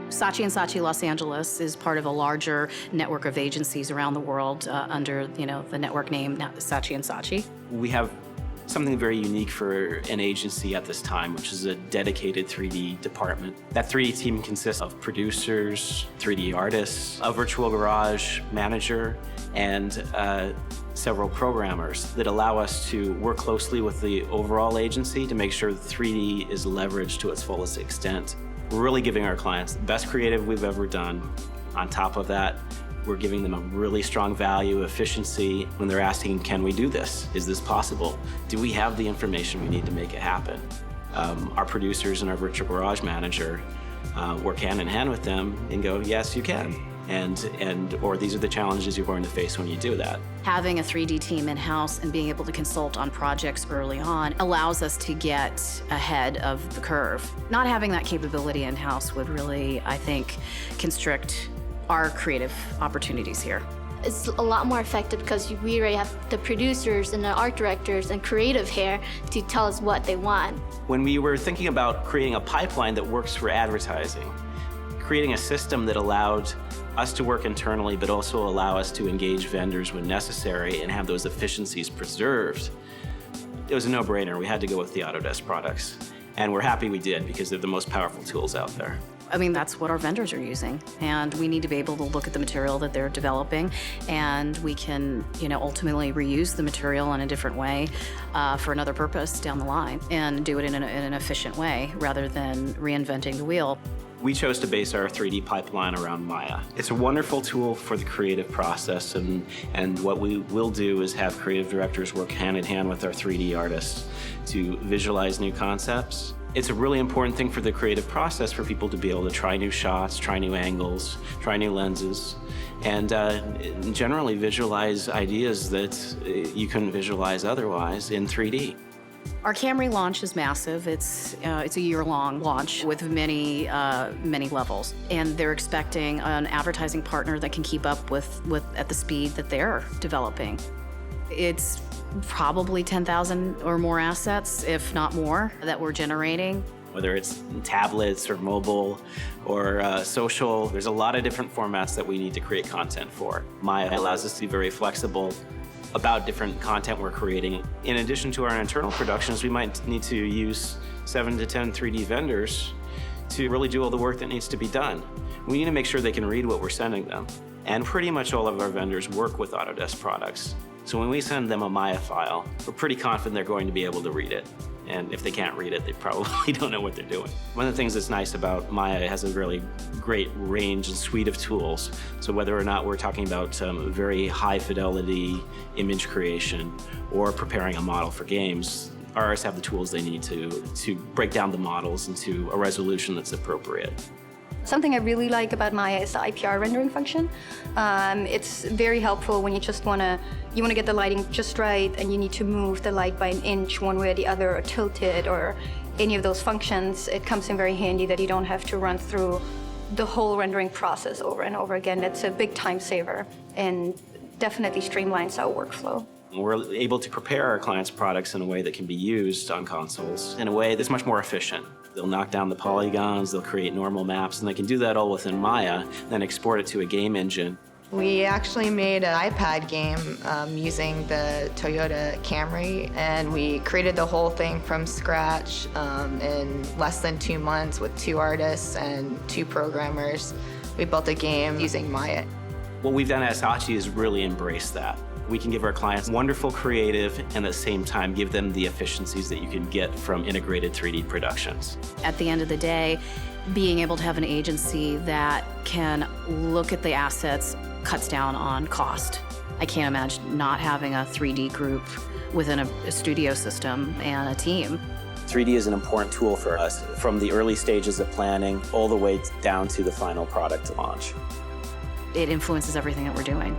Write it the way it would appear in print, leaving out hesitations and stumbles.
Saatchi Saatchi Los Angeles is part of a larger network of agencies around the world under, the network name Saatchi Saatchi. We have something very unique for an agency at this time, which is a dedicated 3D department. That 3D team consists of producers, 3D artists, a virtual garage manager, and several programmers that allow us to work closely with the overall agency to make sure that 3D is leveraged to its fullest extent. We're really giving our clients the best creative we've ever done. On top of that, we're giving them a really strong value, efficiency, when they're asking, can we do this? Is this possible? Do we have the information we need to make it happen? Our producers and our virtual garage manager work hand in hand with them and go, yes, you can. Or these are the challenges you're going to face when you do that. Having a 3D team in-house and being able to consult on projects early on allows us to get ahead of the curve. Not having that capability in-house would really, I think, constrict our creative opportunities here. It's a lot more effective because we already have the producers and the art directors and creative here to tell us what they want. When we were thinking about creating a pipeline that works for advertising, creating a system that allowed us to work internally but also allow us to engage vendors when necessary and have those efficiencies preserved, it was a no-brainer. We had to go with the Autodesk products. And we're happy we did because they're the most powerful tools out there. I mean, that's what our vendors are using. And we need to be able to look at the material that they're developing, and we can, ultimately reuse the material in a different way for another purpose down the line and do it in an efficient way rather than reinventing the wheel. We chose to base our 3D pipeline around Maya. It's a wonderful tool for the creative process, and what we will do is have creative directors work hand in hand with our 3D artists to visualize new concepts. It's a really important thing for the creative process for people to be able to try new shots, try new angles, try new lenses, and generally visualize ideas that you couldn't visualize otherwise in 3D. Our Camry launch is massive. It's a year-long launch with many levels, and they're expecting an advertising partner that can keep up with at the speed that they're developing. It's probably 10,000 or more assets, if not more, that we're generating. Whether it's tablets or mobile or social, there's a lot of different formats that we need to create content for. Maya allows us to be very flexible about different content we're creating. In addition to our internal productions, we might need to use 7 to 10 3D vendors to really do all the work that needs to be done. We need to make sure they can read what we're sending them. And pretty much all of our vendors work with Autodesk products. So when we send them a Maya file, we're pretty confident they're going to be able to read it. And if they can't read it, they probably don't know what they're doing. One of the things that's nice about Maya, it has a really great range and suite of tools. So whether or not we're talking about very high fidelity image creation or preparing a model for games, artists have the tools they need to break down the models into a resolution that's appropriate. Something I really like about Maya is the IPR rendering function. It's very helpful when you just want to get the lighting just right, and you need to move the light by an inch one way or the other, or tilt it, or any of those functions. It comes in very handy that you don't have to run through the whole rendering process over and over again. It's a big time saver and definitely streamlines our workflow. We're able to prepare our clients' products in a way that can be used on consoles in a way that's much more efficient. They'll knock down the polygons, they'll create normal maps, and they can do that all within Maya, then export it to a game engine. We actually made an iPad game using the Toyota Camry, and we created the whole thing from scratch in less than 2 months with 2 artists and 2 programmers. We built a game using Maya. What we've done at Saatchi is really embrace that. We can give our clients wonderful creative and at the same time give them the efficiencies that you can get from integrated 3D productions. At the end of the day, being able to have an agency that can look at the assets cuts down on cost. I can't imagine not having a 3D group within a studio system and a team. 3D is an important tool for us from the early stages of planning all the way down to the final product launch. It influences everything that we're doing.